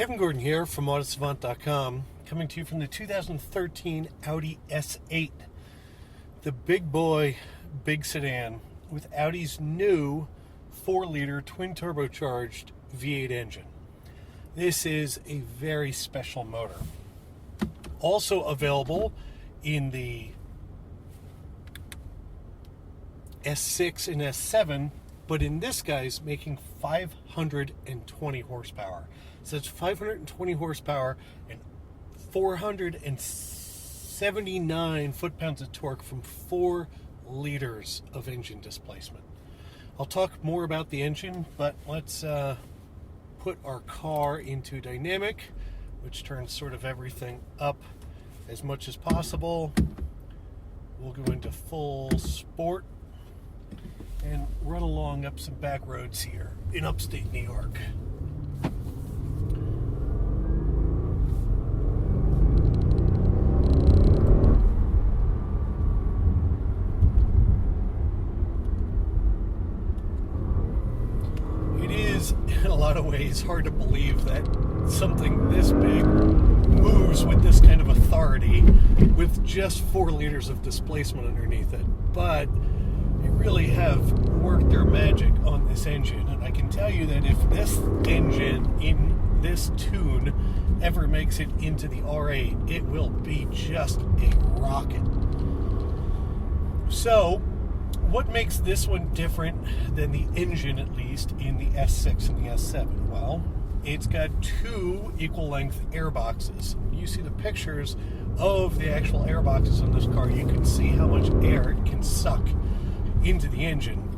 Kevin Gordon here from AutoSavant.com, coming to you from the 2013 Audi S8, the big boy, big sedan with Audi's new 4-liter twin turbocharged V8 engine. This is a very special motor. Also available in the S6 and S7, but in this guy's making 520 horsepower. So it's 520 horsepower and 479 foot-pounds of torque from 4 liters of engine displacement. I'll talk more about the engine, but let's put our car into dynamic, which turns sort of everything up as much as possible. We'll go into full sport and run along up some back roads here in upstate New York. It is, in a lot of ways, hard to believe that something this big moves with this kind of authority with just 4 liters of displacement underneath it. But they really have worked their magic on this engine, and I can tell you that if this engine in this tune ever makes it into the R8, it will be just a rocket. So, what makes this one different than the engine, at least, in the S6 and the S7? Well, it's got 2 equal-length air boxes. You see the pictures of the actual air boxes on this car. You can see how much air it can suck into the engine.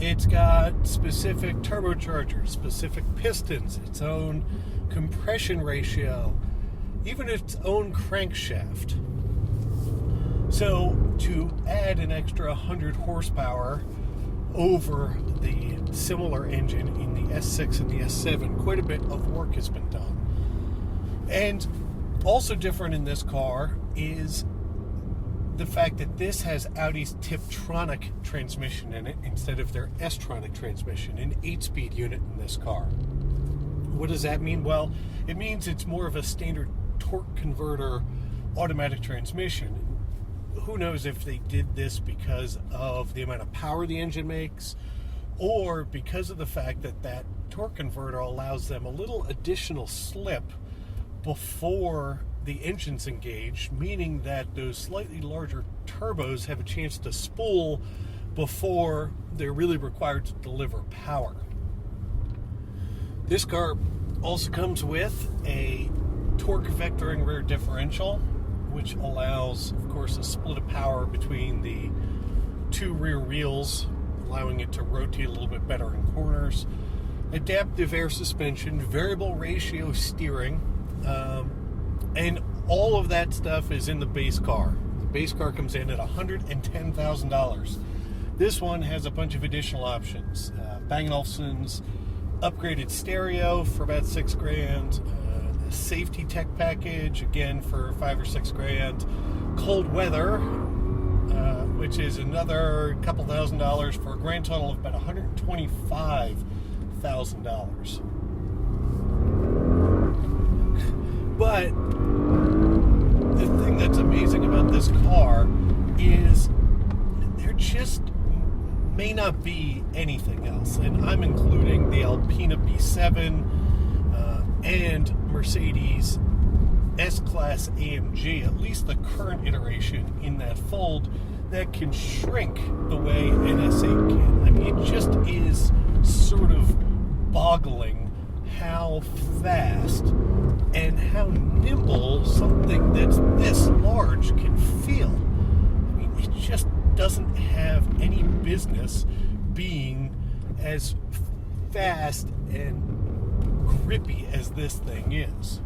It's got specific turbochargers, specific pistons, its own compression ratio, even its own crankshaft. So to add an extra 100 horsepower over the similar engine in the S6 and the S7, quite a bit of work has been done. And also different in this car is the fact that this has Audi's Tiptronic transmission in it instead of their S-tronic transmission, an 8-speed unit in this car. What does that mean? Well, it means it's more of a standard torque converter automatic transmission. Who knows if they did this because of the amount of power the engine makes, or because of the fact that that torque converter allows them a little additional slip before the engine's engaged, meaning that those slightly larger turbos have a chance to spool before they're really required to deliver power. This car also comes with a torque vectoring rear differential, which allows, of course, a split of power between the 2 rear wheels, allowing it to rotate a little bit better in corners. Adaptive air suspension, variable ratio steering, and all of that stuff is in the base car. The base car comes in at $110,000. This one has a bunch of additional options. Bang & Olufsen's upgraded stereo for about $6,000. The safety tech package, again, for $5,000 or $6,000. Cold weather, which is another couple $1,000 for a grand total of about $125,000. But the thing that's amazing about this car is there just may not be anything else. And I'm including the Alpina B7 and Mercedes S-Class AMG, at least the current iteration in that fold, that can shrink the way an S8 can. I mean, it just is sort of boggling how fast and how nimble something that's this large can feel. I mean, it just doesn't have any business being as fast and grippy as this thing is.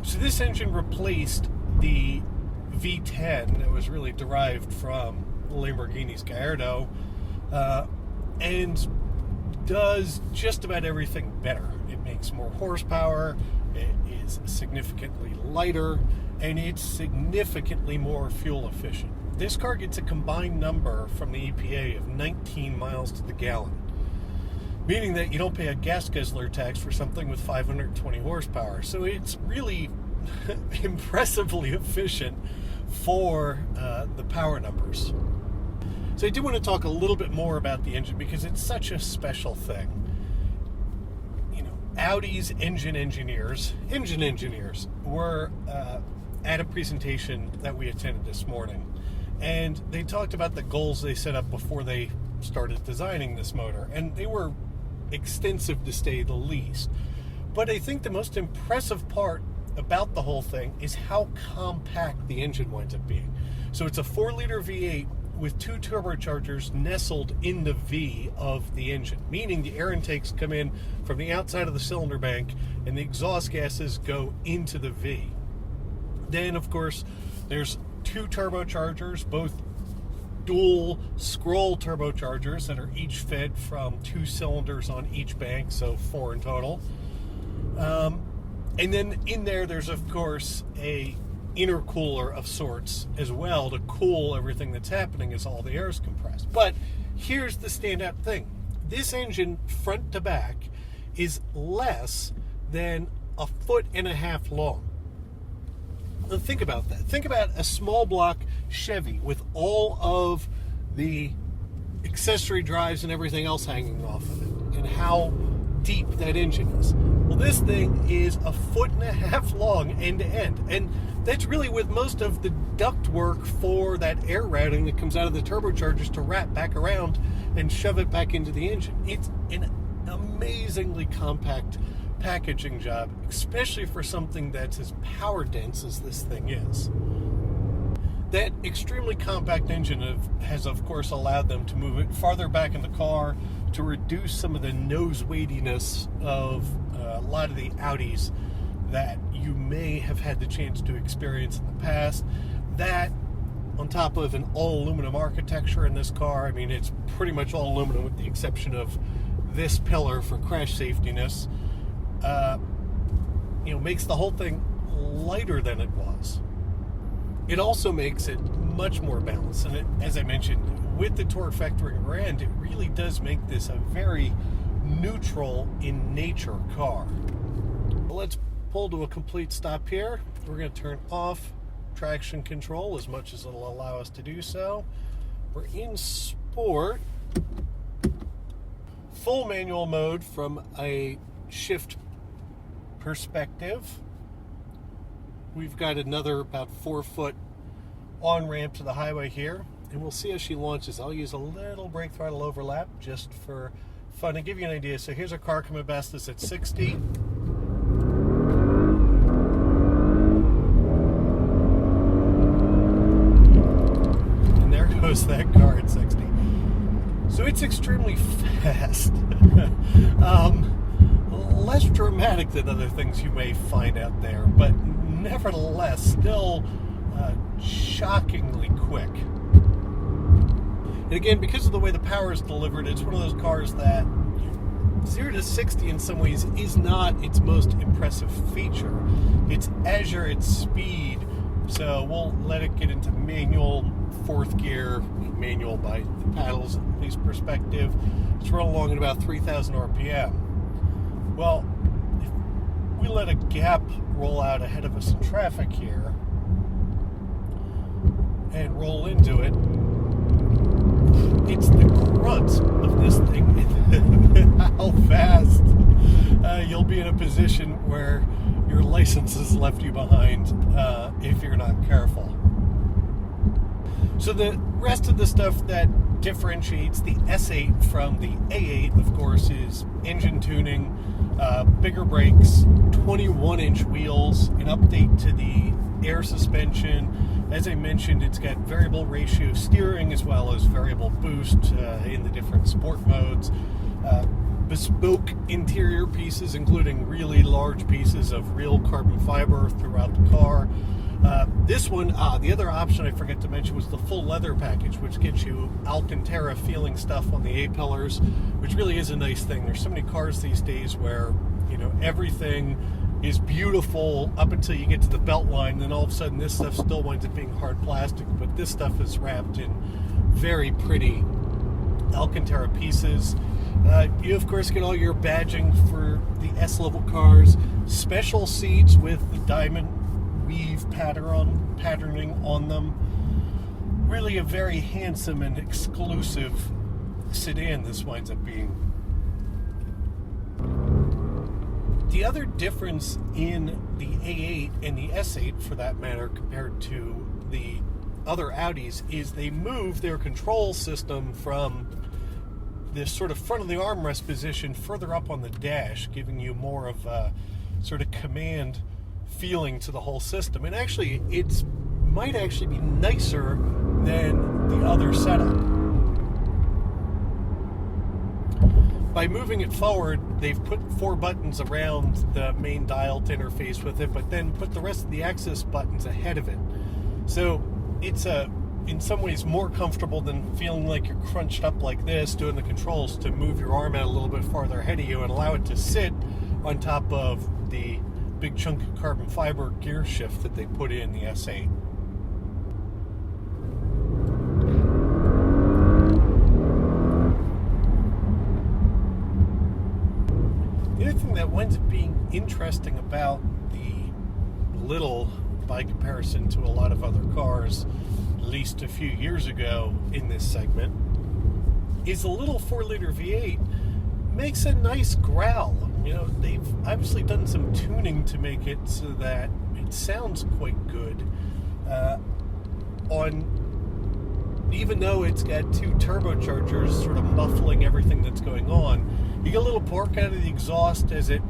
So this engine replaced the V10 that was really derived from Lamborghini's Gallardo, and does just about everything better. It makes more horsepower, it is significantly lighter, and it's significantly more fuel efficient. This car gets a combined number from the EPA of 19 miles to the gallon. meaning that you don't pay a gas guzzler tax for something with 520 horsepower. So it's really impressively efficient for the power numbers. So I do want to talk a little bit more about the engine because it's such a special thing. You know, Audi's engine engineers were at a presentation that we attended this morning, and they talked about the goals they set up before they started designing this motor, and they were extensive to say the least. But I think the most impressive part about the whole thing is how compact the engine winds up being. So it's a 4-liter V8 with 2 turbochargers nestled in the V of the engine, meaning the air intakes come in from the outside of the cylinder bank and the exhaust gases go into the V. Then, of course, there's 2 turbochargers, both dual scroll turbochargers that are each fed from 2 cylinders on each bank, so 4 in total. And then in there's of course a intercooler of sorts as well to cool everything that's happening as all the air is compressed. But here's the standout thing. This engine, front to back, is less than 1.5 feet long. Now think about that. Think about a small block Chevy with all of the accessory drives and everything else hanging off of it, and how deep that engine is. Well, this thing is 1.5 feet long end to end, and that's really with most of the duct work for that air routing that comes out of the turbochargers to wrap back around and shove it back into the engine. It's an amazingly compact packaging job, especially for something that's as power dense as this thing is. That extremely compact engine has of course allowed them to move it farther back in the car to reduce some of the nose weightiness of a lot of the Audis that you may have had the chance to experience in the past. That, on top of an all aluminum architecture in this car, I mean, it's pretty much all aluminum with the exception of this pillar for crash safetiness, makes the whole thing lighter than it was. It also makes it much more balanced, and as I mentioned, with the torque factoring brand, it really does make this a very neutral in nature car. Let's pull to a complete stop here. We're going to turn off traction control as much as it'll allow us to do so. We're in sport, full manual mode from a shift perspective. We've got another about 4-foot on-ramp to the highway here, and we'll see as she launches. I'll use a little brake throttle overlap just for fun to give you an idea. So here's a car coming past us at 60. And there goes that car at 60. So it's extremely fast. Less dramatic than other things you may find out there, but nevertheless still shockingly quick. And again, because of the way the power is delivered, it's one of those cars that 0 to 60 in some ways is not its most impressive feature. It's as you're at speed, so we'll let it get into manual, 4th gear, manual by the paddles at least perspective. It's rolling along at about 3,000 RPM. Well, if we let a gap roll out ahead of us in traffic here and roll into it, it's the grunt of this thing, how fast you'll be in a position where your license has left you behind if you're not careful. So the rest of the stuff that differentiates the S8 from the A8, of course, is engine tuning, bigger brakes, 21-inch wheels, an update to the air suspension. As I mentioned, it's got variable ratio steering as well as variable boost in the different sport modes. Bespoke interior pieces, including really large pieces of real carbon fiber throughout the car. This one, the other option I forgot to mention was the full leather package, which gets you Alcantara feeling stuff on the A-pillars, which really is a nice thing. There's so many cars these days where, everything is beautiful up until you get to the belt line, and then all of a sudden this stuff still winds up being hard plastic, but this stuff is wrapped in very pretty Alcantara pieces. You, of course, get all your badging for the S-level cars, special seats with the diamond weave patterning on them. Really a very handsome and exclusive sedan this winds up being. The other difference in the A8 and the S8, for that matter, compared to the other Audis, is they move their control system from this sort of front of the armrest position further up on the dash, giving you more of a sort of command feeling to the whole system. And actually, it might actually be nicer than the other setup. By moving it forward, they've put 4 buttons around the main dial to interface with it, but then put the rest of the access buttons ahead of it. So it's in some ways more comfortable than feeling like you're crunched up like this doing the controls, to move your arm out a little bit farther ahead of you and allow it to sit on top of the big chunk of carbon fiber gear shift that they put in the S8. The other thing that winds up being interesting about the little, by comparison to a lot of other cars, at least a few years ago in this segment, is the little 4-liter V8 makes a nice growl. You know, they've obviously done some tuning to make it so that it sounds quite good. Even though it's got 2 turbochargers sort of muffling everything that's going on, you get a little pork out of the exhaust as it,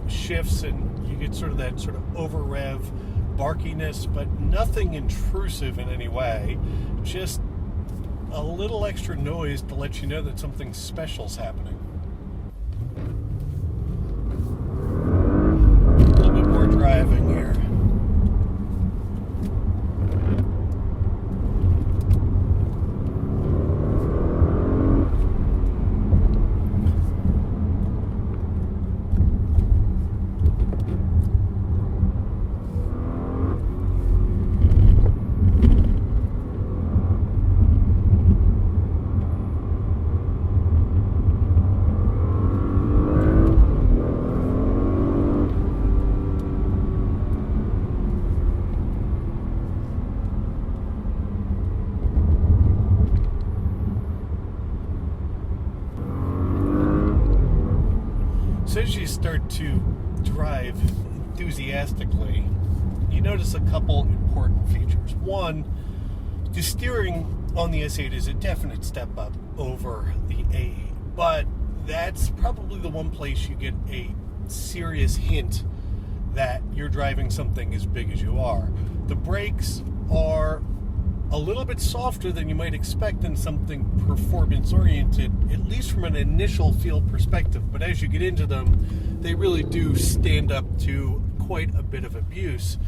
shifts, and you get sort of that sort of over rev barkiness, but nothing intrusive in any way. Just a little extra noise to let you know that something special's happening. A little bit more driving here. So as you start to drive enthusiastically, you notice a couple important features. One, the steering on the S8 is a definite step up over the A8, but that's probably the one place you get a serious hint that you're driving something as big as you are. The brakes are a little bit softer than you might expect in something performance-oriented, at least from an initial feel perspective. But as you get into them, they really do stand up to quite a bit of abuse.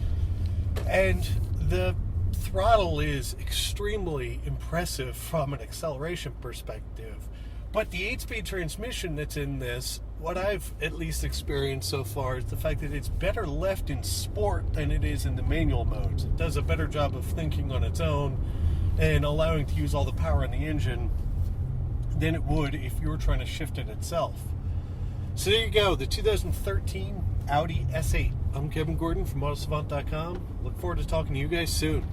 And the throttle is extremely impressive from an acceleration perspective. But the 8-speed transmission that's in this, what I've at least experienced so far, is the fact that it's better left in sport than it is in the manual modes. It does a better job of thinking on its own and allowing to use all the power in the engine than it would if you were trying to shift it itself. So there you go, the 2013 Audi S8. I'm Kevin Gordon from AutoSavant.com. Look forward to talking to you guys soon.